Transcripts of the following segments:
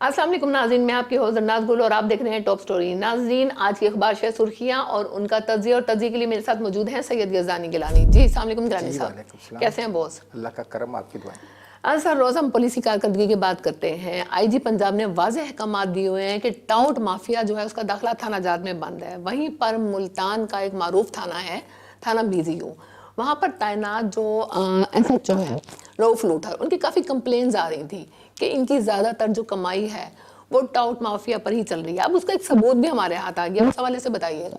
السلام علیکم ناظرین، میں آپ کی ہوسٹ ناز گل اور آپ دیکھ رہے ہیں ٹاپ سٹوری۔ ناظرین، آج کی اخبار شہ سرخیاں اور ان کا تجزیہ اور تجزیے کے لیے میرے ساتھ موجود ہیں سید یزدانی گیلانی۔ جی السلام علیکم گیلانی جی صاحب، وعلیکم السلام۔ کیسے ہیں بوس؟ اللہ کا کرم، آپ کی دعائیں۔ آج سر روز ہم پولیسی کارکردگی کی بات کرتے ہیں۔ آئی جی پنجاب نے واضح احکامات دیے ہوئے ہیں کہ ٹاؤٹ مافیا جو ہے اس کا داخلہ تھانہ جات میں بند ہے۔ وہیں پر ملتان کا ایک معروف تھانہ ہے، تھانہ BZU، وہاں پر تعینات جو SHO ہے رؤف لوٹھر، ان کی کافی کمپلینز آ رہی تھی کہ ان کی زیادہ تر جو کمائی ہے وہ ٹاؤٹ مافیا پر ہی چل رہی ہے۔ اب اس کا ایک ثبوت بھی ہمارے ہاتھ آ گیا، اس حوالے سے بتائیے گا۔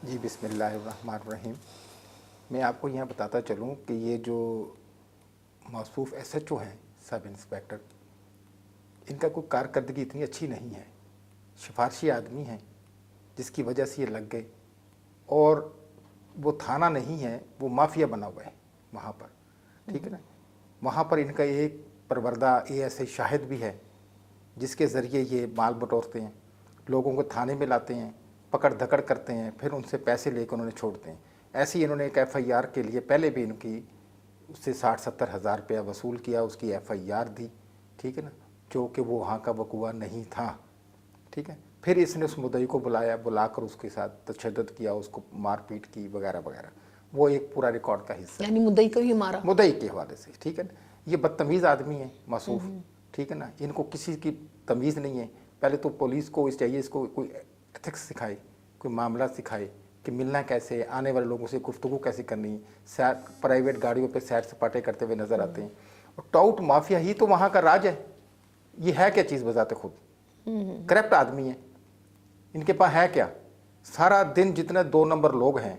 جی بسم اللہ الرحمن الرحیم۔ میں آپ کو یہاں بتاتا چلوں کہ یہ جو موصوف SHO ہیں، سب انسپیکٹر، ان کا کوئی کارکردگی اتنی اچھی نہیں ہے، سفارشی آدمی ہیں جس کی وجہ سے یہ لگ گئے، اور وہ تھانہ نہیں ہے، وہ مافیا بنا ہوا ہے وہاں پر، ٹھیک ہے نا۔ وہاں پر ان کا ایک پروردہ ASI شاہد بھی ہے جس کے ذریعے یہ مال بٹورتے ہیں، لوگوں کو تھانے میں لاتے ہیں، پکڑ دھکڑ کرتے ہیں، پھر ان سے پیسے لے کے انہوں نے چھوڑتے ہیں۔ ایسے ہی انہوں نے ایک FIR کے لیے پہلے بھی ان کی اس سے 60-70 ہزار روپیہ وصول کیا، اس کی FIR دی، ٹھیک ہے نا، جو کہ وہ وہاں کا وقوع نہیں تھا، ٹھیک ہے۔ پھر اس نے اس مدعی کو بلا کر اس کے ساتھ تشدد کیا، اس کو مار پیٹ کی وغیرہ وغیرہ، وہ ایک پورا ریکارڈ کا حصہ ہے، یعنی مدعی کو ہی مارا، مدعی کے حوالے سے، ٹھیک ہے نا۔ یہ بدتمیز آدمی ہے موصوف، ٹھیک ہے نا، ان کو کسی کی تمیز نہیں ہے۔ پہلے تو پولیس کو اس چاہیے اس کو کوئی ایتھکس سکھائے، کوئی معاملہ سکھائے کہ ملنا کیسے ہے، آنے والے لوگوں سے گفتگو کیسے کرنی ہے۔ پرائیویٹ گاڑیوں پہ سیر سپاٹے کرتے ہوئے نظر آتے ہیں، اور ٹاؤٹ مافیا ہی تو وہاں کا راج ہے۔ یہ ہے کیا چیز بذات خود؟ کرپٹ آدمی ہے۔ ان کے پاس ہے کیا؟ سارا دن جتنے 2 نمبر لوگ ہیں،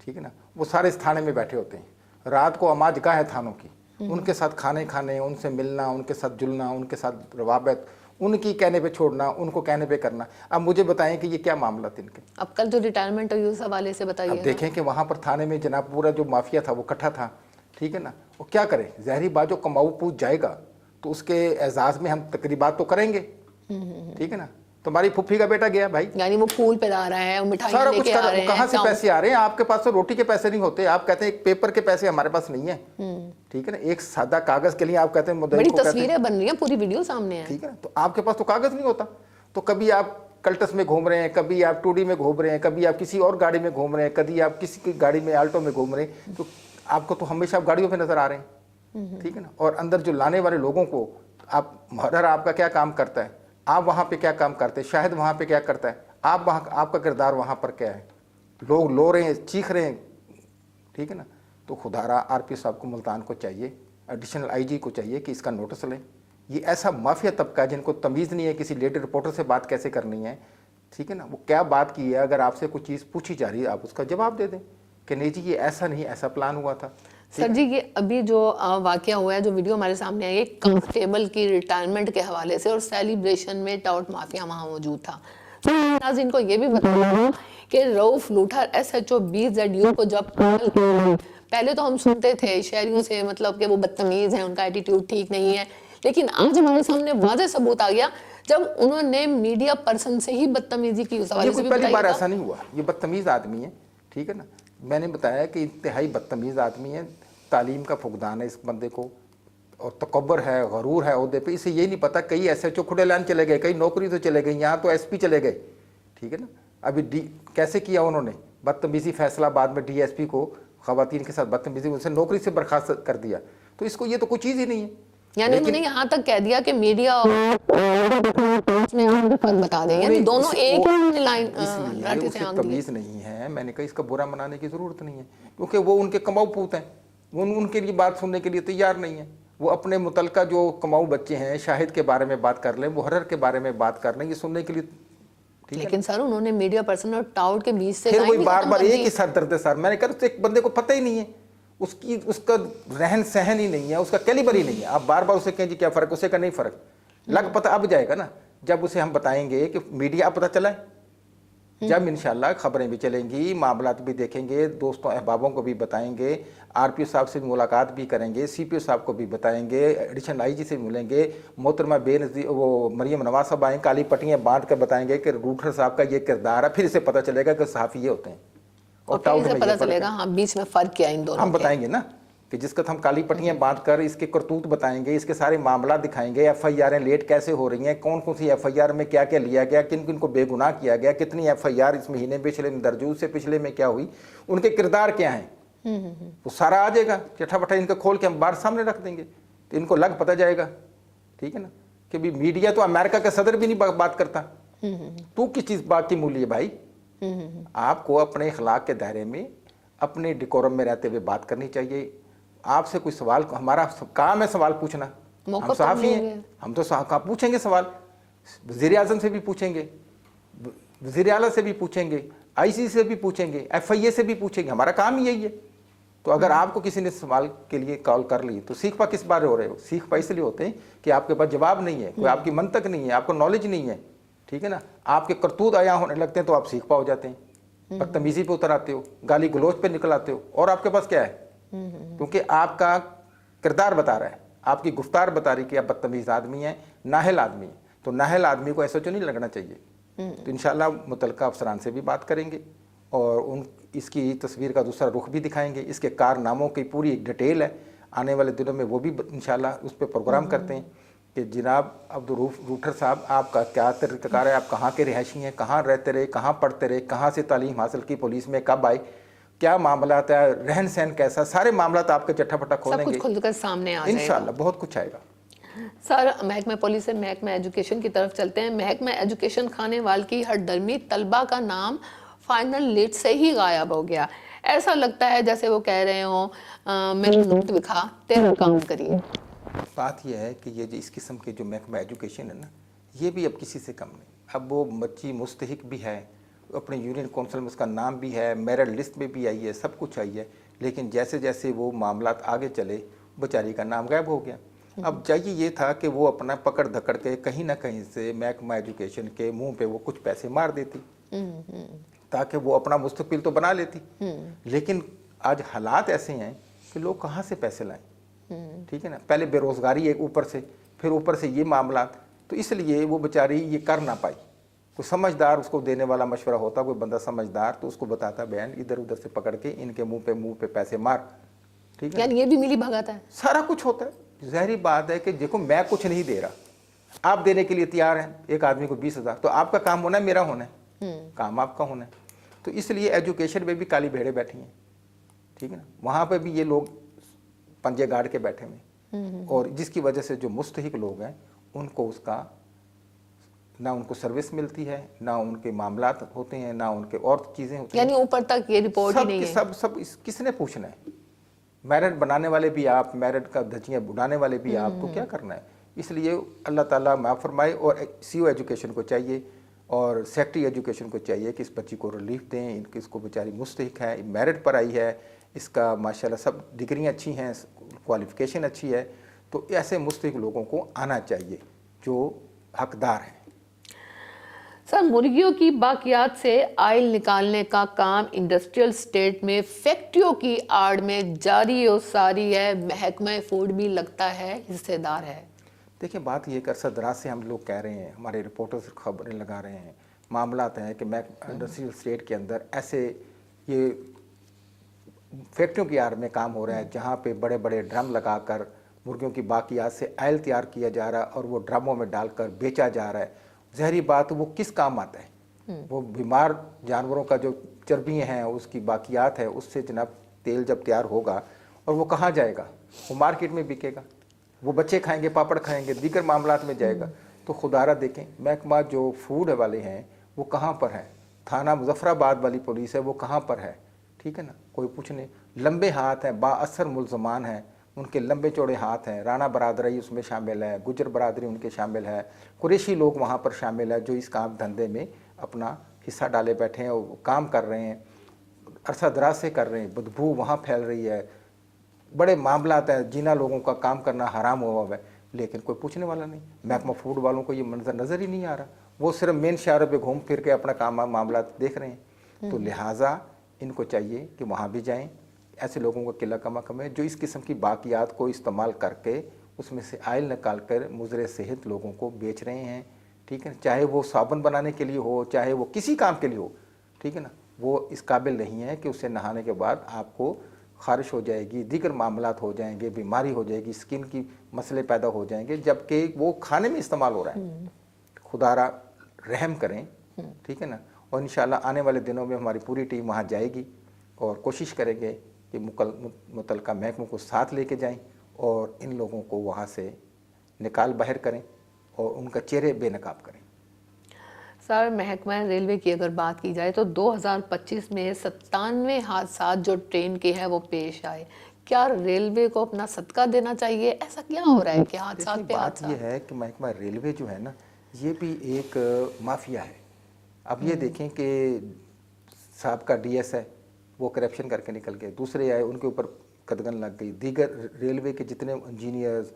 ٹھیک ہے نا، وہ سارے اس تھانے میں بیٹھے ہوتے ہیں۔ رات کو آماج گاہ ہے تھانوں کی، ان کے ساتھ کھانے، ان سے ملنا، ان کے ساتھ جلنا، ان کے ساتھ روابط، ان کی کہنے پہ چھوڑنا، ان کو کہنے پہ کرنا۔ اب مجھے بتائیں کہ یہ کیا معاملہ تھے ان کے؟ اب کل جو ریٹائرمنٹ ہوئی اس حوالے سے بتائیے۔ اب دیکھیں کہ وہاں پر تھانے میں جناب پورا جو مافیا تھا وہ اکٹھا تھا، ٹھیک ہے نا۔ وہ کیا کرے؟ ظاہری بات، جو کماؤ پوچھ جائے گا تو اس کے اعزاز میں ہم تقریبات تو کریں گے، ٹھیک ہے نا۔ تمہاری پھپھی کا بیٹا گیا بھائی، یعنی وہ پھول پہ لا رہا ہے، مٹھائی سارا لے کچھ کے کر آ رہا رہے ہے۔ ہیں، کہاں سے پیسے آ رہے ہیں؟ آپ کے پاس تو روٹی کے پیسے نہیں ہوتے، آپ کہتے ہیں ایک پیپر کے پیسے ہمارے پاس نہیں ہیں، ٹھیک ہے نا۔ ایک سادہ کاغذ کے لیے آپ کہتے ہیں مدعی بڑی کو کہتے ہیں، تصویریں بن رہی ہیں، پوری ویڈیو سامنے ہے، ٹھیک ہے نا۔ تو آپ کے پاس تو کاغذ نہیں ہوتا، تو کبھی آپ کلٹس میں گھوم رہے ہیں، کبھی آپ 2D میں گھوم رہے ہیں، کبھی آپ کسی اور گاڑی میں گھوم رہے ہیں، کبھی آپ کسی کی گاڑی میں آلٹو میں گھوم رہے ہیں، تو آپ کو تو ہمیشہ آپ گاڑیوں پہ نظر آ رہے ہیں، ٹھیک ہے نا۔ اور اندر جو لانے والے لوگوں کو آپ محرر آپ کا کیا کام کرتا ہے، آپ وہاں پہ کیا کام کرتے ہیں، شاہد وہاں پہ کیا کرتا ہے، آپ وہاں آپ کا کردار وہاں پر کیا ہے، لوگ لو رہے ہیں، چیخ رہے ہیں، ٹھیک ہے نا۔ تو خدارا RP صاحب کو ملتان کو چاہیے، ایڈیشنل IG کو چاہیے کہ اس کا نوٹس لیں۔ یہ ایسا مافیا طبقہ ہے جن کو تمیز نہیں ہے کسی لیڈی رپورٹر سے بات کیسے کرنی ہے، ٹھیک ہے نا۔ وہ کیا بات کی ہے، اگر آپ سے کوئی چیز پوچھی جا رہی ہے آپ اس کا جواب دے دیں کہ نہیں جی یہ ایسا نہیں، ایسا پلان ہوا تھا۔ سر جی یہ ابھی جو واقعہ ہوا ہے، جو ویڈیو ہمارے سامنے آئی ہے کانسٹیبل کی ریٹائرمنٹ کے حوالے سے، اور سیلیبریشن میں ٹاؤٹ مافیا وہاں موجود تھا۔ ناظرین کو یہ بھی بتایا کہ رؤف لوٹھر SHO BZU کو جب پہلے تو ہم سنتے تھے شہریوں سے، مطلب کہ وہ بدتمیز ہیں، ان کا ایٹیٹیوڈ ٹھیک نہیں ہے، لیکن آج ہمارے سامنے واضح ثبوت آ گیا جب انہوں نے میڈیا پرسن سے ہی بدتمیزی کی۔ اس حوالے سے بھی پہلی بتائیے بار گا۔ ایسا نہیں ہوا، یہ بدتمیز آدمی ہے، ٹھیک ہے نا۔ میں نے بتایا کہ انتہائی بدتمیز آدمی ہے، تعلیم کا فقدان ہے اس بندے کو، اور تکبر ہے، غرور ہے عہدے پہ۔ اسے یہ نہیں پتا، کئی SHO کھڑے لائن چلے گئے، کئی نوکری تو چلے گئے، یہاں تو SP چلے گئے، ٹھیک ہے نا۔ ابھی کیسے کیا انہوں نے بدتمیزی، فیصلہ آباد میں DSP کو خواتین کے ساتھ بدتمیزی، ان سے نوکری سے برخاست کر دیا۔ تو اس کو یہ تو کوئی چیز ہی نہیں ہے، یعنی انہوں نے یہاں تک کہہ دیا کہ میڈیا اور فرق بتا دیں، یعنی دونوں ایک ہی لائن راٹھی سے آنکھ تمیز نہیں ہے۔ میں نے کہا اس کا برا منانے کی ضرورت نہیں ہے، کیونکہ وہ ان کے کماؤ پوت ہیں، وہ ان کے لیے بات سننے کے لیے تیار نہیں ہے۔ وہ اپنے متعلقہ جو کماؤ بچے ہیں، شاہد کے بارے میں بات کر لیں، محرر کے بارے میں بات کر لیں، یہ سننے کے لیے، لیکن سر انہوں نے میڈیا پرسن اور ٹاؤٹ کے بیچ سے پھر وہی بار بار ایک ہی سر درد ہے سر۔ میں نے کہا ایک بندے کو پتہ ہی نہیں ہے، اس کا رہن سہن ہی نہیں ہے، اس کا کیلیبر ہی نہیں ہے۔ آپ بار بار اسے کہیں جی کیا فرق، اسے کا نہیں فرق لگ پتہ اب جائے گا نا، جب اسے ہم بتائیں گے کہ میڈیا اب پتہ چلا ہے، جب انشاءاللہ خبریں بھی چلیں گی، معاملات بھی دیکھیں گے، دوستوں احبابوں کو بھی بتائیں گے، RPO صاحب سے ملاقات بھی کریں گے، CPO صاحب کو بھی بتائیں گے، ایڈیشنل IG سے ملیں گے، محترمہ وہ مریم نواز صاحب آئیں، کالی پٹیاں باندھ کر بتائیں گے کہ روٹھر صاحب کا یہ کردار ہے، پھر اسے پتہ چلے گا کہ صحافی یہ ہوتے ہیں، اور پھر اسے پتہ چلے گا ہاں بیچ میں فرق کیا ان دونوں ہم بتائیں گے نا कि जिसका हम काली पट्टियाँ बांध कर इसके करतूत बताएंगे, इसके सारे मामला दिखाएंगे, FIR लेट कैसे हो रही हैं, कौन कौन सी FIR में क्या क्या लिया गया, किन किन को बेगुनाह किया गया, कितनी FIR इस महीने पिछले में दर्ज हुई, उससे पिछले में क्या हुई, उनके किरदार क्या हैं, वो सारा आ जाएगा चट्ठा पट्टा इनका खोल के हम बाहर सामने रख देंगे, तो इनको लग पता जाएगा। ठीक है ना, कि भी मीडिया तो अमेरिका का सदर भी नहीं बात करता, तू किस चीज़ बात की मूल्य है भाई। आपको अपने अखलाक के दायरे में अपने डिकोरम में रहते हुए बात करनी चाहिए। आपसे कोई सवाल, हमारा काम है सवाल पूछना, हम सहाफ़ी हैं, हम तो पूछेंगे सवाल, वज़ीर आज़म से भी पूछेंगे, वज़ीर आला से भी पूछेंगे, IC से भी पूछेंगे, FIA से भी पूछेंगे, हमारा काम ही यही है। तो अगर आपको किसी ने सवाल के लिए कॉल कर ली तो सीख पा किस बारे हो रहे हो, सीख पा इसलिए होते हैं कि आपके पास जवाब नहीं है, कोई आपकी मंतक नहीं है, आपको नॉलेज नहीं है। ठीक है ना, आपके करतूत आया होने लगते हैं तो आप सीख पा हो जाते हैं, बदतमीजी पे उतर आते हो, गाली गलोच पे निकल आते हो, और आपके पास क्या है, क्योंकि आपका किरदार बता रहा है, आपकी गुफ्तार बता रही कि आप बदतमीज आदमी हैं, नाहल आदमी हैं। तो नाहल आदमी को SHO नहीं लगना चाहिए। तो इंशाल्लाह मुतलका अफसरान से भी बात करेंगे और उन इसकी तस्वीर का दूसरा रुख भी दिखाएंगे, इसके कारनामों की पूरी एक डिटेल है, आने वाले दिनों में वो भी इंशाल्लाह उस पर प्रोग्राम करते हैं कि जनाब अब्दुल रूठर साहब आपका क्या तरीक़ाकार है, आप कहाँ के रिहायशी हैं, कहाँ रहते रहे, कहाँ पढ़ते रहे, कहाँ से तालीम हासिल की, पुलिस में कब आए, क्या मामला है, रहन सहन कैसा, सारे मामला आपके चट्ठा पट्टा खोलेंगे, सब कुछ खुलकर सामने आ जाएगा इंशाल्लाह, बहुत कुछ आएगा। सर, महकमा पुलिस से महकमा एजुकेशन की तरफ चलते हैं। महकमा एजुकेशन खानेवाल की हरदर्मी तलबा का नाम फाइनल लिस्ट से ही गायब हो गया। ऐसा लगता है जैसे वो कह रहे हो मेरा नोट दिखा तेरा काम करिए। बात यह है कि ये जो इस किस्म के जो महकमा एजुकेशन है ना, ये भी अब किसी से कम नहीं। अब वो बच्ची मुस्तहिक भी है, अपने यूनियन काउंसिल में उसका नाम भी है, मेरिट लिस्ट में भी आई है, सब कुछ आई है, लेकिन जैसे जैसे वो मामला आगे चले बेचारी का नाम गायब हो गया। अब चाहिए ये था कि वो अपना पकड़ धकड़ के कहीं ना कहीं से महकमा एजुकेशन के मुंह पे वो कुछ पैसे मार देती ताकि वो अपना मुस्तकबिल तो बना लेती। लेकिन आज हालात ऐसे हैं कि लोग कहाँ से पैसे लाएं। ठीक है ना, पहले बेरोजगारी एक ऊपर से, फिर ऊपर से ये मामला, तो इसलिए वो बेचारी ये कर ना पाई। कोई समझदार उसको देने वाला मशवरा होता, कोई बंदा समझदार, तो उसको बताता बहन इधर उधर से पकड़ के इनके मुंह पे पैसे मार। ठीक है, यानी ये भी मिली भगत है, सारा कुछ होता है। ज़ाहिर बात है कि देखो मैं कुछ नहीं दे रहा, आप देने के लिए तैयार हैं एक आदमी को 20,000, तो आपका काम होना है, मेरा होना है, काम आपका होना है। तो इसलिए एजुकेशन में भी काली भेड़े बैठी हैं। ठीक है ना, वहाँ पर भी ये लोग पंजे गाड़ के बैठे हुए, और जिसकी वजह से जो मुस्तहिक लोग हैं उनको उसका ना उनको सर्विस मिलती है, ना उनके मामलात होते हैं, ना उनके और चीज़ें होती हैं। यानी ऊपर तक ये रिपोर्ट ही नहीं है। सब किसने पूछना है? मेरिट बनाने वाले भी आप, मेरिट का धज्जियाँ उड़ाने वाले भी आप, तो क्या करना है? इसलिए अल्लाह ताला माफ़ फरमाए, और CO एजुकेशन को चाहिए और सेक्रेटरी एजुकेशन को चाहिए कि इस बच्ची को रिलीफ दें। इसको बेचारी मुस्तहिक है, मेरिट पर आई है, इसका माशाल्लाह सब डिग्रियाँ अच्छी हैं, क्वालिफ़िकेशन अच्छी है, तो ऐसे मुस्तहिक लोगों को आना चाहिए जो हकदार हैं। सर, मुर्गियों की बाकियात से आयल निकालने का काम इंडस्ट्रियल स्टेट में फैक्ट्रियों की आड़ में जारी और सारी है। महकमा फूड भी लगता है हिस्सेदार है। देखिए बात ये कर दराज से हम लोग कह रहे हैं, हमारे रिपोर्टर्स खबरें लगा रहे हैं, मामला हैं कि इंडस्ट्रियल स्टेट के अंदर ऐसे ये फैक्ट्रियों की आड़ में काम हो रहा है जहाँ पे बड़े बड़े ड्रम लगाकर मुर्गियों की बाकियात से आयल तैयार किया जा रहा है और वो ड्रमों में डालकर बेचा जा रहा है। ज़हरी बात, वो किस काम आता है? वो बीमार जानवरों का जो चर्बी हैं उसकी बाकियात है, उससे जनाब तेल जब तैयार होगा और वो कहाँ जाएगा? वो मार्केट में बिकेगा, वो बच्चे खाएंगे, पापड़ खाएंगे, दीगर मामलात में जाएगा। तो खुदारा देखें, महकमा जो फूड वाले हैं वो कहाँ पर है? थाना मुजफ्फराबाद वाली पुलिस है, वो कहाँ पर है? ठीक है ना, कोई पूछने। लंबे हाथ हैं, बाअसर मुलजमान हैं, उनके लंबे चौड़े हाथ हैं। राणा बरादरी उसमें शामिल है, गुजर बरादरी उनके शामिल है, कुरैशी लोग वहाँ पर शामिल है जो इस काम धंधे में अपना हिस्सा डाले बैठे हैं और काम कर रहे हैं, अरसा दराज से कर रहे हैं। बदबू वहाँ फैल रही है, बड़े मामलात हैं, जिन्हें लोगों का काम करना हराम हुआ है, लेकिन कोई पूछने वाला नहीं। महकमा फूड वालों को ये मंजर नज़र ही नहीं आ रहा, वो सिर्फ मेन शहरों पे घूम फिर के अपना काम मामला देख रहे हैं। तो लिहाजा इनको चाहिए कि वहाँ भी जाएं। ऐसे लोगों का किला कमा कम है जो इस किस्म की बाकियात को इस्तेमाल करके उसमें से आयल निकाल कर मुज़र सेहत लोगों को बेच रहे हैं। ठीक है, चाहे वो साबुन बनाने के लिए हो, चाहे वो किसी काम के लिए हो। ठीक है ना, वो इस काबिल नहीं है कि उससे नहाने के बाद आपको खारिश हो जाएगी, दीगर मामलात हो जाएंगे, बीमारी हो जाएगी, स्किन की मसले पैदा हो जाएंगे, जबकि वो खाने में इस्तेमाल हो रहा है। खुदारा रहम करें, ठीक है ना। और इंशाल्लाह आने वाले दिनों में हमारी पूरी टीम वहाँ जाएगी और कोशिश करेंगे कि मुतल्लिका महकमों को साथ लेके जाएं और इन लोगों को वहाँ से निकाल बाहर करें और उनका चेहरे बेनकाब करें। सर, महकमा रेलवे की अगर बात की जाए तो 2025 में 97 हादसा जो ट्रेन के हैं वो पेश आए। क्या रेलवे को अपना सदका देना चाहिए? ऐसा क्या हो रहा है कि हादसा पे बात हादसा? ये है कि महकमा रेलवे जो है ना, ये भी एक माफिया है। अब ये देखें कि साहब डीएस है, वो करप्शन करके निकल गए, दूसरे आए उनके ऊपर कदगन लग गई, दीगर रेलवे के जितने इंजीनियर्स,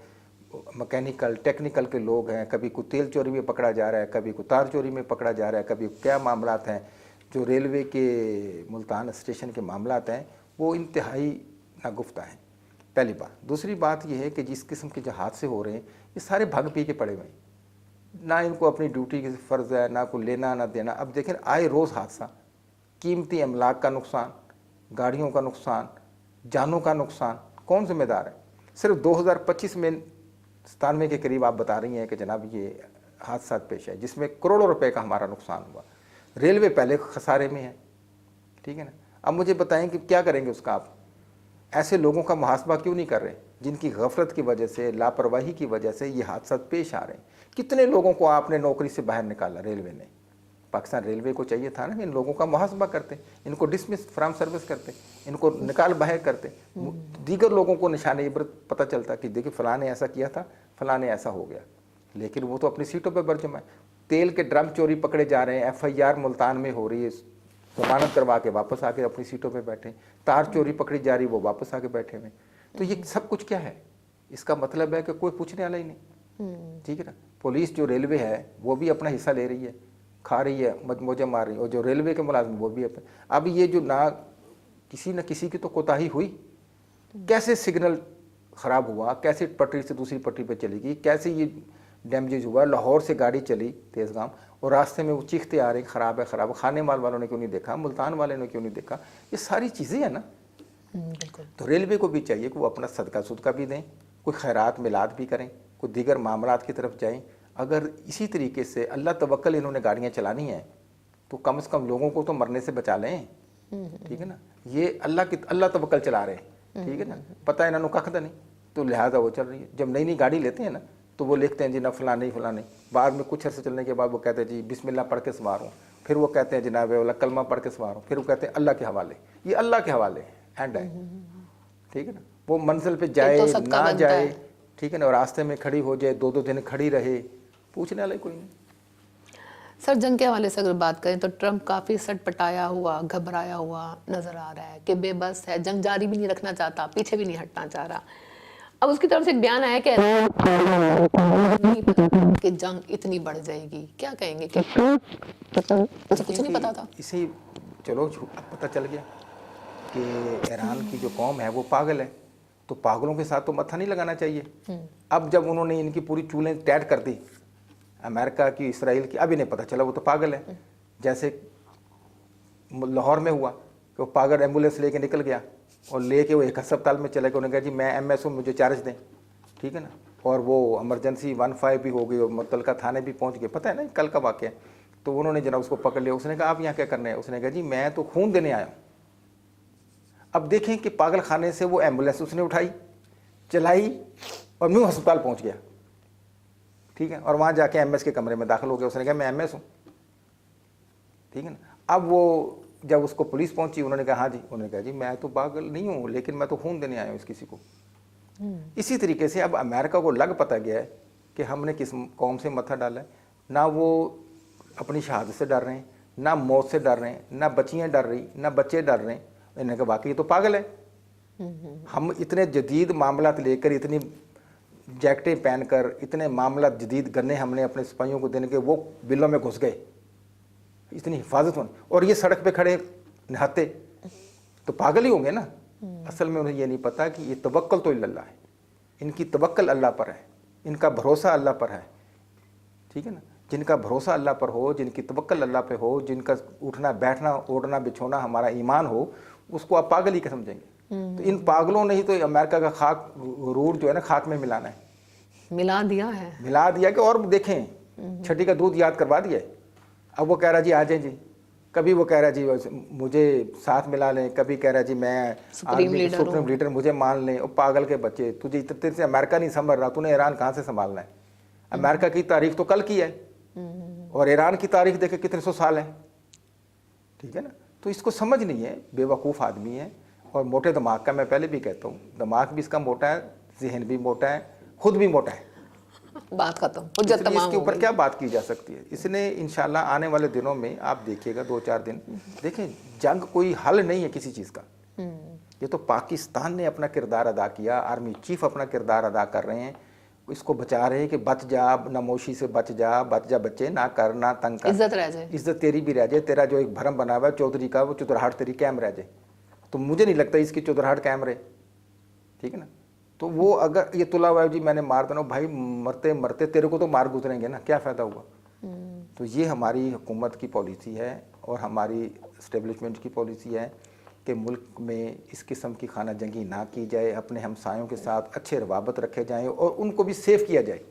मैकेनिकल, टेक्निकल के लोग हैं, कभी कोई तेल चोरी में पकड़ा जा रहा है, कभी कोई तार चोरी में पकड़ा जा रहा है, कभी क्या मामलात हैं जो रेलवे के मुल्तान स्टेशन के मामलात हैं, वो इंतहाई नागुफ्ता हैं। पहली बात। दूसरी बात यह है कि जिस किस्म के जो हादसे हो रहे हैं, ये सारे भाग पी के पड़े हुए हैं, ना इनको अपनी ड्यूटी की फ़र्ज़ है, ना को लेना ना देना। अब देखें आए रोज़ हादसा, कीमती अमलाक का नुकसान, गाड़ियों का नुकसान, जानों का नुकसान, कौन जिम्मेदार है? सिर्फ 2025 में 97 के करीब आप बता रही हैं कि जनाब ये हादसा पेश है, जिसमें करोड़ों रुपए का हमारा नुकसान हुआ। रेलवे पहले खसारे में है, ठीक है ना। अब मुझे बताएं कि क्या करेंगे उसका आप? ऐसे लोगों का मुहासबा क्यों नहीं कर रहे जिनकी गफलत की वजह से, लापरवाही की वजह से ये हादसा पेश आ रहे हैं? कितने लोगों को आपने नौकरी से बाहर निकाला रेलवे ने? पाकिस्तान रेलवे को चाहिए था ना इन लोगों का मुहासबा करते, इनको डिसमिस फ्रॉम सर्विस करते, इनको निकाल बाहर करते, दीगर लोगों को निशान इबरत पता चलता कि देखिए फलां ने ऐसा किया था, फलां ने ऐसा हो गया। लेकिन वो तो अपनी सीटों पर बरजमा है। तेल के ड्रम चोरी पकड़े जा रहे हैं, FIR मुल्तान में हो रही है, जमानत करवा के वापस आके अपनी सीटों पे बैठे। तार चोरी पकड़ी जा रही, वो वापस आके बैठे हुए। तो ये सब कुछ क्या है? इसका मतलब है कि कोई पूछने वाला ही नहीं, ठीक है ना। पुलिस जो रेलवे है वो भी अपना हिस्सा ले रही है, खा रही है, मौजे मार रही है, और जो रेलवे के मुलाजिम वो भी अपने। अब ये जो ना किसी की तो कोताही हुई, कैसे सिग्नल ख़राब हुआ, कैसे पटरी से दूसरी पटरी पे चली गई, कैसे ये डैमेज हुआ। लाहौर से गाड़ी चली तेज़गाम और रास्ते में वो चीखते आ रहे ख़राब है ख़राब है। खाने माल वालों ने क्यों नहीं देखा, मुल्तान वाले ने क्यों नहीं देखा? ये सारी चीज़ें हैं ना। बिल्कुल। तो रेलवे को भी चाहिए कि वो अपना सदका सुदका भी दें, कोई खैरात मिलाद भी करें, कोई दीगर मामलात की तरफ जाएं। अगर इसी तरीके से अल्लाह तवक्कल इन्होंने गाड़ियाँ चलानी हैं तो कम से कम लोगों को तो मरने से बचा लें, ठीक है ना। ये अल्लाह तवक्कल चला रहे हैं, ठीक है ना। पता है इन्होंने कखदा नहीं, तो लिहाजा वो चल रही है। जब नई नई गाड़ी लेते हैं ना तो वो लिखते हैं जी ना फलां नहीं, बाद में कुछ अर्से चलने के बाद वो कहते हैं जी बिस्मिल्लाह पढ़ के सवार हूँ, फिर वो कहते हैं जनाब वाला कलमा पढ़ के सवार हूँ, फिर वो कहते हैं अल्लाह के हवाले। ये अल्लाह के हवाले एंड है, ठीक है ना। वो मंजिल पे जाए ना जाए, ठीक है ना, और रास्ते में खड़ी हो जाए, 2-2 दिन खड़ी रहे, पूछने वाला कोई नहीं। सर, जंग के हवाले से अगर बात करें तो ट्रंप काफ़ी सटपटाया हुआ, घबराया हुआ नज़र आ रहा है कि बेबस है, जंग जारी भी नहीं रखना चाहता, पीछे भी नहीं हटना चाह रहा। अब उसकी तरफ से एक बयान आया कि जंग इतनी बढ़ जाएगी, क्या कहेंगे? कि कुछ नहीं पता था। इसी चलो पता चल गया कि ईरान की जो कौम है वो पागल है, तो पागलों के साथ तो मत्था नहीं लगाना चाहिए। अब जब उन्होंने इनकी पूरी चूलें टैट कर दी, अमेरिका की, इसराइल की, अब इन्हें पता चला वो तो पागल है। जैसे लाहौर में हुआ कि वो पागल एम्बुलेंस लेके निकल गया और लेके वो एक अस्पताल में चले गए। उन्होंने कहा जी मैं MS हूँ, मुझे चार्ज दें, ठीक है ना। और वो इमरजेंसी 15 भी हो गई और मुतलका थाने भी पहुँच गए, पता है ना कल का वाक़या। तो उन्होंने जनाब उसको पकड़ लिया। उसने कहा आप यहाँ क्या करने हैं? उसने कहा जी मैं तो खून देने आया हूँ। अब देखें कि पागल खाने से वो एम्बुलेंस उसने उठाई, चलाई और न्यू अस्पताल पहुँच गया, ठीक है। और वहाँ जाके MS के कमरे में दाखिल हो गया। उसने कहा मैं MS हूँ, ठीक है ना। अब वो जब उसको पुलिस पहुंची, उन्होंने कहा हाँ जी, उन्होंने कहा जी मैं तो पागल नहीं हूँ, लेकिन मैं तो खून देने आया हूँ इस किसी को। इसी तरीके से अब अमेरिका को लग पता गया है कि हमने किस कौम से मत्था डाला है। ना वो अपनी शहादत से डर रहे हैं, ना मौत से डर रहे हैं, ना बच्चियाँ डर रही, ना बच्चे डर रहे हैं। इन्होंने कहा वाकई तो पागल है। हम इतने जदीद मामलात लेकर, इतनी जैकेटें पहनकर, इतने मामला जदीद गन्ने हमने अपने सिपाहियों को देने के, वो बिलों में घुस गए, इतनी हिफाजत होनी, और ये सड़क पे खड़े नहाते, तो पागल ही होंगे ना। असल में उन्हें ये नहीं पता कि ये तवक्कल तो अल्लाह है, इनकी तवक्कल अल्लाह पर है, इनका भरोसा अल्लाह पर है, ठीक है ना। जिनका भरोसा अल्लाह पर हो, जिनकी तवक्कल अल्लाह पे हो, जिनका उठना बैठना ओढ़ना बिछोना हमारा ईमान हो, उसको आप पागल ही के समझेंगे। तो इन पागलों ने ही तो अमेरिका का खाक रूट जो है ना खाक में मिलाना है, मिला दिया है। मिला दिया कि और देखें छठी का दूध याद करवा दिया है। अब वो कह रहा जी आ जाए जी, कभी वो कह रहा जी मुझे साथ मिला लें, कभी कह रहा जी मैं सुप्रीम लीडर मुझे मान लें। और पागल के बच्चे, तुझे तेरे से अमेरिका नहीं संभल रहा, तूने ईरान कहाँ से संभालना है? अमेरिका की तारीख तो कल की है और ईरान की तारीख देखे कितने सौ साल है, ठीक है ना। तो इसको समझ नहीं है, बेवकूफ़ आदमी है और मोटे दिमाग का। मैं पहले भी कहता हूँ दिमाग भी इसका मोटा है, जहन भी मोटा है, खुद भी मोटा है। बात खत्म, हुज्जत तमाम इसके हो ऊपर गई। क्या बात की जा सकती है? इसने इंशाल्लाह आने वाले दिनों में आप देखिएगा 2-4 दिन देखें, जंग कोई हल नहीं है किसी चीज़ का। ये तो पाकिस्तान ने अपना किरदार अदा किया, आर्मी चीफ अपना किरदार अदा कर रहे हैं, इसको बचा रहे हैं कि बच जा, नमोशी से बच जा बच्चे, ना कर ना तंग कर, इज्जत रह जाए, इज्जत तेरी भी रह जाए, तेरा जो एक भरम बना हुआ है चौधरी का वो चुतराहट तेरी कायम रह जाए। तो मुझे नहीं लगता इसकी चुतराहट कायम रहे, ठीक है ना। तो वो अगर ये तुला हुआ है जी मैंने मार देना, भाई मरते मरते तेरे को तो मार गुजरेंगे ना, क्या फ़ायदा हुआ? तो ये हमारी हुकूमत की पॉलिसी है और हमारी इस्टेब्लिशमेंट की पॉलिसी है कि मुल्क में इस किस्म की खाना जंगी ना की जाए, अपने हमसायों के साथ अच्छे रवाबत रखे जाएं और उनको भी सेव किया जाए,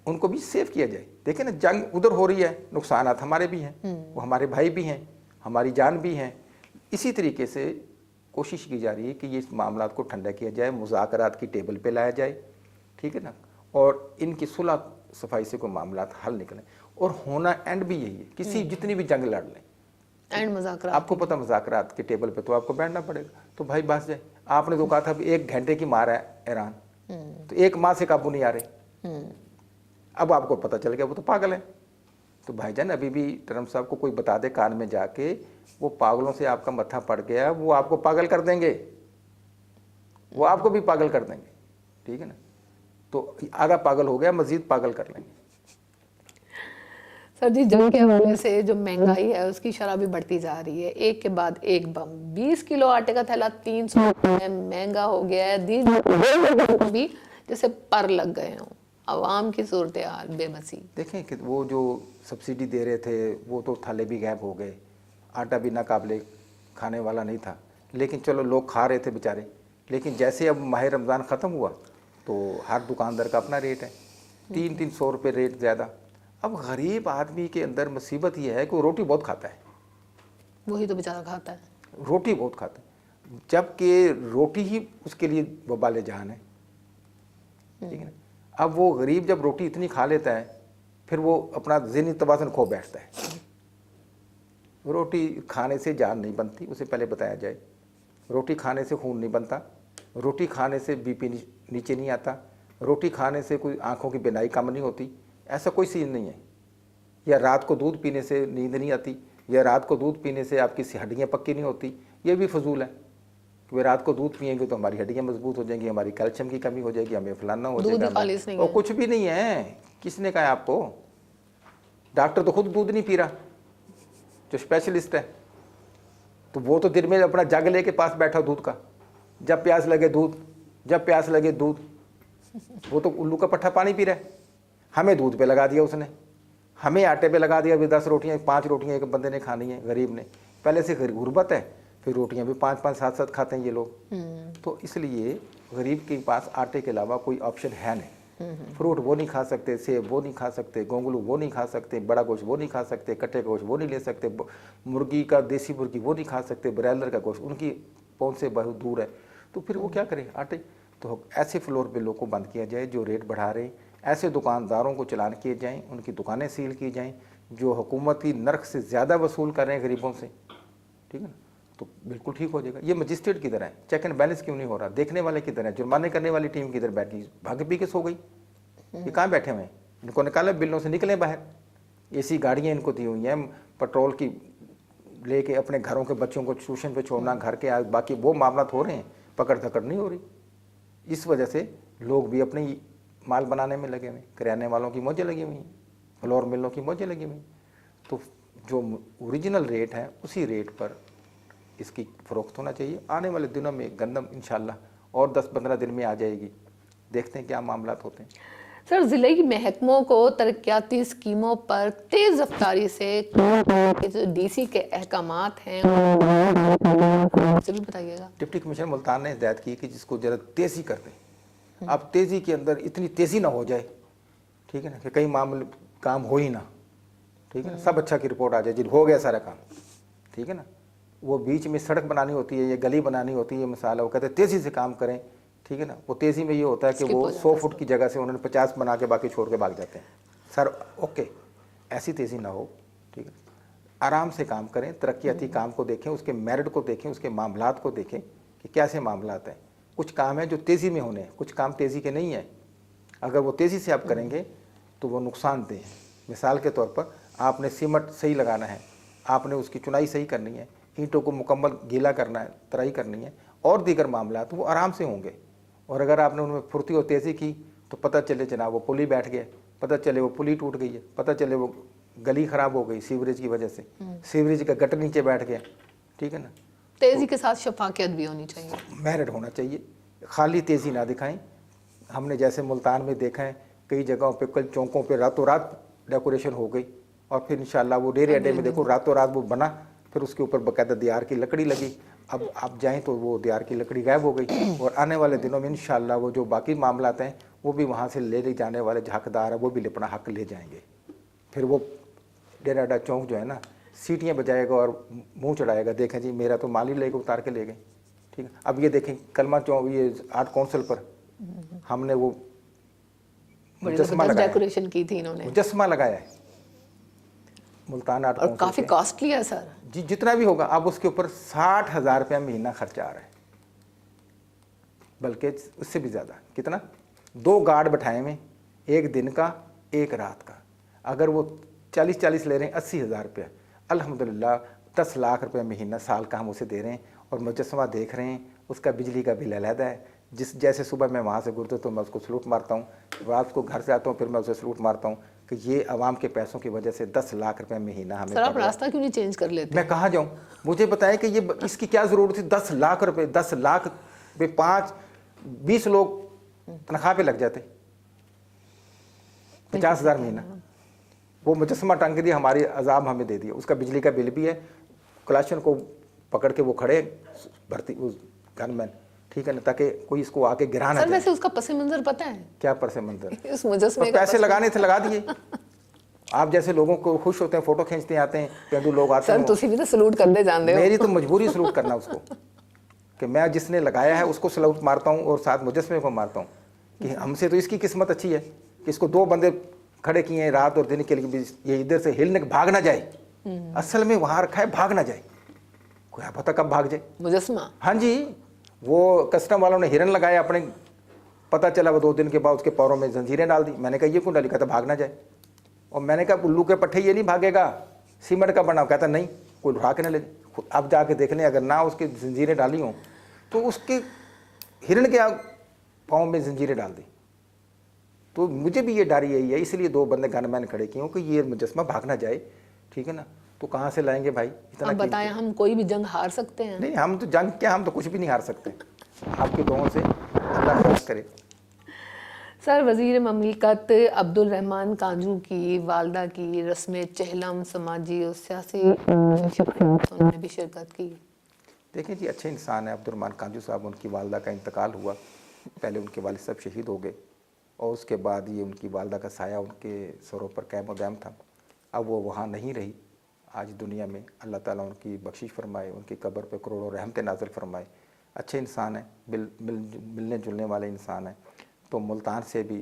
उनको भी सेव किया जाए। देखें ना, जंग उधर हो रही है, नुकसानात हमारे भी हैं, वो हमारे भाई भी हैं, हमारी जान भी हैं। इसी तरीके से कोशिश की जा रही है कि ये इस मामला को ठंडा किया जाए, मुज़ाकरात की टेबल पे लाया जाए, ठीक है ना, और इनकी सुलह सफाई से कोई मामला हल निकले। और होना एंड भी यही है, किसी जितनी भी जंग लड़ लें एंड मुज़ाकरात, आपको पता मुज़ाकरात के टेबल पे तो आपको बैठना पड़ेगा। तो भाई बस जाए, आपने तो कहा था 1 घंटे की मार है ईरान, तो 1 माह से काबू नहीं आ रहे। अब आपको पता चल गया वो तो पागल है। तो भाईजान अभी भी ट्रम्प साहब को कोई बता दे कान में जाके, वो पागलों से आपका मत्था पड़ गया, वो आपको पागल कर देंगे, वो आपको भी पागल कर देंगे, ठीक है ना। तो आधा पागल हो गया, मजीद पागल कर लेंगे। सर जी, जंग के हवाले से जो महंगाई है उसकी शरह भी बढ़ती जा रही है, एक के बाद एक बम। 20 किलो आटे का थैला 300 रुपये महंगा हो गया है, भी जैसे पर लग गए हों। आवाम की सूरत हाल बेबसी। देखें कि वो जो सब्सिडी दे रहे थे वो तो थाले भी गायब हो गए, आटा भी नाकाबले खाने वाला नहीं था, लेकिन चलो लोग खा रहे थे बेचारे। लेकिन जैसे अब माह रमज़ान ख़त्म हुआ तो हर दुकानदार का अपना रेट है, 300 रुपये रेट ज़्यादा। अब गरीब आदमी के अंदर मुसीबत ये है कि वो रोटी बहुत खाता है, वही तो बेचारा खाता है, रोटी बहुत खाता है, जबकि रोटी ही उसके लिए वबाल जहान है, ठीक है ना। अब वो गरीब जब रोटी इतनी खा लेता है फिर वो अपना ज़हनी तवाज़ुन खो बैठता है। रोटी खाने से जान नहीं बनती, उसे पहले बताया जाए। रोटी खाने से खून नहीं बनता, रोटी खाने से बीपी नीचे नहीं आता, रोटी खाने से कोई आँखों की बिनाई कम नहीं होती, ऐसा कोई चीज़ नहीं है। या रात को दूध पीने से नींद नहीं आती, या रात को दूध पीने से आपकी हड्डियाँ पक्की नहीं होती, ये भी फजूल है कि वे रात को दूध पिएंगे तो हमारी हड्डियाँ मजबूत हो जाएंगी, हमारी कैल्शियम की कमी हो जाएगी, हमें फलाना हो जाएगा। और कुछ भी नहीं है, किसने कहा आपको? डॉक्टर तो खुद दूध नहीं पी रहा जो स्पेशलिस्ट है, तो वो तो दिन में अपना जग लेके पास बैठा दूध का, जब प्यास लगे दूध, जब प्यास लगे दूध। वो तो उल्लू का पट्ठा पानी पी रहा है। हमें दूध पे लगा दिया उसने, हमें आटे पे लगा दिया। 10 रोटियाँ 5 रोटियाँ एक बंदे ने खानी है, गरीब ने। पहले से गुर्बत है, फिर रोटियाँ भी 5-5 7-7 खाते हैं ये लोग। तो इसलिए गरीब के पास आटे के अलावा कोई ऑप्शन है नहीं। फ्रूट वो नहीं खा सकते, सेब वो नहीं खा सकते, गोंगलू वो नहीं खा सकते, बड़ा गोश्त वो नहीं खा सकते, कट्टे का गोश्त वो नहीं ले सकते, मुर्गी का देसी मुर्गी वो नहीं खा सकते, ब्रायलर का गोश्त उनकी पहुंच से बहुत दूर है। तो फिर वो क्या करें? आटे। तो ऐसे फ्लोर पे लोगों को बंद किया जाए जो रेट बढ़ा रहे, ऐसे दुकानदारों को चलान किए जाएँ, उनकी दुकानें सील की जाएँ जो हुकूमती नर्क से ज़्यादा वसूल कर रहे हैं गरीबों से, ठीक है ना। तो बिल्कुल ठीक हो जाएगा। ये मजिस्ट्रेट की तरह है, चेक एंड बैलेंस क्यों नहीं हो रहा? देखने वाले की तरह, जुर्माने करने वाली टीम की तरह बैठ गई, भाग पी के सो गई। ये कहाँ बैठे हुए हैं? इनको निकाले, बिलों से निकले बाहर। ऐसी गाड़ियाँ इनको दी हुई हैं, पेट्रोल की लेके अपने घरों के बच्चों को ट्यूशन पे छोड़ना, घर के बाकी वो मामला हो रहे हैं, पकड़ धकड़ नहीं हो रही। इस वजह से लोग भी अपने माल बनाने में लगे हुए, करियाने वालों की मौजें लगी हुई हैं, फ्लोर मिलों की मौजें लगी हुई। तो जो ओरिजिनल रेट है उसी रेट पर इसकी फ़रोख्त होना चाहिए। आने वाले दिनों में गंदम इंशाल्लाह और 10-15 दिन में आ जाएगी, देखते हैं क्या मामलात होते हैं। سر ضلعی محکموں کو ترقیاتی اسکیموں پر تیز رفتاری سے کام کرنے کے جو ڈی سی کے احکامات ہیں سے بھی بتائیے گا۔ ڈپٹی کمشنر ملتان نے ہدایت کی کہ جس کو ذرا تیزی کر دیں، اب تیزی کے اندر اتنی تیزی نہ ہو جائے، ٹھیک ہے نا، کہ کئی معاملے کام ہو ہی نہ، ٹھیک ہے نا، سب اچھا کی رپورٹ آ جائے جی ہو گیا سارا کام، ٹھیک ہے نا۔ وہ بیچ میں سڑک بنانی ہوتی ہے یا گلی بنانی ہوتی ہے، مثال ہے وہ کہتے ہیں تیزی سے کام کریں، ٹھیک ہے نا، وہ تیزی میں یہ ہوتا ہے کہ وہ 100 فٹ کی جگہ سے انہوں نے 50 بنا کے باقی چھوڑ کے بھاگ جاتے ہیں۔ سر اوکے، ایسی تیزی نہ ہو، ٹھیک ہے، آرام سے کام کریں، ترقیاتی کام کو دیکھیں، اس کے میرٹ کو دیکھیں، اس کے معاملات کو دیکھیں کہ کیسے معاملات ہیں۔ کچھ کام ہیں جو تیزی میں ہونے ہیں، کچھ کام تیزی کے نہیں ہیں۔ اگر وہ تیزی سے آپ کریں گے تو وہ نقصان دہ ہیں۔ مثال کے طور پر آپ نے سیمنٹ صحیح لگانا ہے، آپ نے اس کی چنائی صحیح کرنی ہے، اینٹوں کو مکمل گیلا کرنا ہے، ترائی کرنی ہے، اور دیگر معاملات وہ آرام سے ہوں گے۔ اور اگر آپ نے ان میں پھرتی اور تیزی کی تو پتہ چلے جناب وہ پلی بیٹھ گیا، پتہ چلے وہ پلی ٹوٹ گئی ہے، پتہ چلے وہ گلی خراب ہو گئی سیوریج کی وجہ سے، سیوریج کا گٹر نیچے بیٹھ گیا، ٹھیک ہے نا۔ تیزی کے ساتھ شفافیت بھی ہونی چاہیے، میرٹ ہونا چاہیے، خالی تیزی نہ دکھائیں۔ ہم نے جیسے ملتان میں دیکھا ہے کئی جگہوں پہ کئی چوکوں پہ راتوں رات ڈیکوریشن ہو گئی، اور پھر انشاءاللہ وہ ڈیرے اڈے میں دیکھو راتوں رات وہ بنا، پھر اس کے اوپر باقاعدہ دیار کی لکڑی لگی، اب آپ جائیں تو وہ دیار کی لکڑی غائب ہو گئی، اور آنے والے دنوں میں انشاءاللہ وہ جو باقی معاملات ہیں وہ بھی وہاں سے لے جانے والے جو حقدار ہیں وہ بھی اپنا حق لے جائیں گے۔ پھر وہ ڈیرا اڈا چونک جو ہے نا سیٹیاں بجائے گا اور منہ چڑھائے گا، دیکھیں جی میرا تو مال ہی لے کے اتار کے لے گئے، ٹھیک ہے۔ اب یہ دیکھیں کلمہ چونک یہ آرٹ کونسل پر ہم نے وہ مجسمہ لگایا، ڈیکوریشن کی تھی انہوں نے، مجسمہ لگایا ہے ملتان آرٹ اور کونسل کافی کے۔ کاسٹلی ہے سر، جی جتنا بھی ہوگا اب اس کے اوپر 60,000 روپیہ مہینہ خرچہ آ رہا ہے، بلکہ اس سے بھی زیادہ۔ کتنا؟ 2 گارڈ بٹھائے ہوئے، ایک دن کا ایک رات کا، اگر وہ 40 لے رہے ہیں 80,000 روپیہ، الحمدللہ 10 لاکھ روپے مہینہ سال کا ہم اسے دے رہے ہیں، اور مجسمہ دیکھ رہے ہیں، اس کا بجلی کا بل علیحدہ ہے۔ جیسے صبح میں وہاں سے گزرتا تو میں اس کو سلوٹ مارتا ہوں، رات کو گھر سے آتا ہوں پھر میں اسے سلوٹ مارتا ہوں کہ یہ عوام کے پیسوں کی وجہ سے 10 لاکھ روپے مہینہ ہمیں سر آپ پڑ رہا ہے۔ راستہ کیوں نہیں چینج کر لیتے؟ میں کہاں جاؤں؟ مجھے بتائیں کہ یہ اس کی کیا ضرورت تھی؟ 10 لاکھ روپے، 10 لاکھ پہ 20 لوگ تنخواہ پہ لگ جاتے، 50,000 مہینہ۔ وہ مجسمہ ٹنگ دیا، ہماری عذاب ہمیں دے دیا، اس کا بجلی کا بل بھی ہے، کلاشن کو پکڑ کے وہ کھڑے بھرتی گن مین، ٹھیک ہے نا، تاکہ کوئی اس کو آ کے گرا نہ سر جائے۔ ویسے اس کا پس منظر پتہ ہے؟ کیا پس منظر؟ اس مجسمے کا پیسے لگانے تھے لگا دیے۔ آپ جیسے لوگوں کو خوش ہوتے ہیں فوٹو کھینچتے آتے ہیں، پینڈو لوگ آتے سر ہیں، تسی بھی تو سلوٹ کرنے جاندے ہو۔ میری تو مجبوری سلوٹ کرنا اس کو، کہ میں جس نے لگایا ہے اس کو سلوٹ مارتا ہوں اور ساتھ مجسمے کو مارتا ہوں، کہ ہم سے تو اس کی قسمت اچھی ہے کہ اس کو 2 بندے کھڑے کیے ہیں رات اور دن کے لیے، یہ ادھر سے ہلنے بھاگ نہ جائے، اصل میں وہاں رکھا ہے بھاگ نہ جائے، کوئی پتہ کب بھاگ جائے مجسمہ، ہاں جی۔ وہ کسٹم والوں نے ہرن لگایا اپنے، پتہ چلا وہ 2 دن کے بعد اس کے پاؤں میں زنجیریں ڈال دی۔ میں نے کہا یہ کیوں ڈالی؟ کہتا بھاگ نہ جائے، اور میں نے کہا الو کے پٹھے یہ نہیں بھاگے گا، سیمنٹ کا بنا، کہتا نہیں کوئی اٹھا کے نہ لے جائے۔ اب جا کے دیکھ لیں اگر نہ اس کی زنجیریں ڈالی ہوں تو اس کے ہرن کے پاؤں میں زنجیریں ڈال دی۔ تو مجھے بھی یہ ڈر یہی ہے، اس لیے 2 بندے گن مین کھڑے کیے ہوں کہ یہ مجسمہ بھاگ نہ جائے، ٹھیک ہے نا۔ تو کہاں سے لائیں گے بھائی اتنا؟ اب بتائیں ہم کوئی بھی جنگ ہار سکتے ہیں؟ نہیں، ہم تو جنگ کیا، ہم تو کچھ بھی نہیں ہار سکتے، آپ کے دعاؤں سے اللہ خیر کرے۔ سر وزیر مملکت عبد الرحمن کانجو کی والدہ کی رسم چہلم سماجی اور سیاسی شخصیاتوں نے بھی شرکت کی۔ دیکھیں جی اچھے انسان ہیں عبد الرحمن کانجو صاحب، ان کی والدہ کا انتقال ہوا، پہلے ان کے والد صاحب شہید ہو گئے، اور اس کے بعد یہ ان کی والدہ کا سایہ ان کے سروں پر قائم و دائم تھا۔ اب وہ وہاں نہیں رہی آج دنیا میں، اللہ تعالیٰ ان کی بخشش فرمائے، ان کی قبر پہ کروڑوں رحمتیں نازل فرمائے۔ اچھے انسان ہیں، ملنے جلنے والے انسان ہیں۔ تو ملتان سے بھی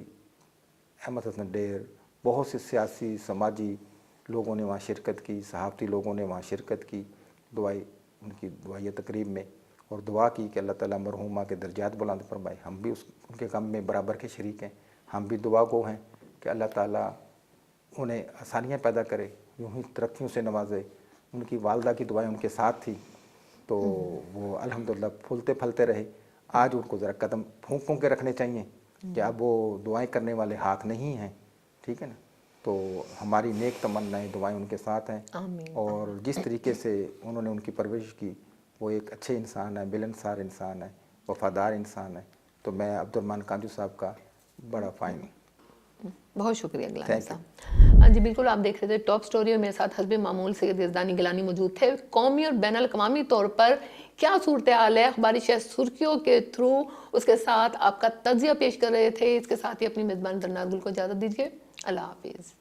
احمد حسن ڈیر، بہت سے سیاسی سماجی لوگوں نے وہاں شرکت کی، صحافتی لوگوں نے وہاں شرکت کی، ان کی دعائیہ تقریب میں، اور دعا کی کہ اللہ تعالیٰ مرحومہ کے درجات بلند فرمائے۔ ہم بھی ان کے غم میں برابر کے شریک ہیں، ہم بھی دعا گو ہیں کہ اللہ تعالیٰ انہیں آسانیاں پیدا کرے، یوں ہی ترقیوں سے نوازے۔ ان کی والدہ کی دعائیں ان کے ساتھ تھی تو وہ الحمدللہ پھولتے پھلتے رہے۔ آج ان کو ذرا قدم پھونک کے رکھنے چاہیے کہ اب وہ دعائیں کرنے والے ہاتھ نہیں ہیں، ٹھیک ہے نا۔ تو ہماری نیک تمنائیں دعائیں ان کے ساتھ ہیں، اور جس طریقے سے انہوں نے ان کی پرورش کی، وہ ایک اچھے انسان ہیں، ملنسار انسان ہے، وفادار انسان ہے۔ تو میں عبد الرحمن کانجو صاحب کا بڑا فائن ہوں۔ بہت شکریہ گیلانی Thank you. صاحب. ہاں جی بالکل، آپ دیکھ رہے تھے ٹاپ سٹوری، اور میرے ساتھ حسب معمول سید یزدانی گیلانی موجود تھے. قومی اور بین الاقوامی طور پر کیا صورتحال ہے، اخباری شہ سرخیوں کے تھرو اس کے ساتھ آپ کا تجزیہ پیش کر رہے تھے. اس کے ساتھ ہی اپنی میزبان درناز گل کو اجازت دیجیے. اللہ حافظ.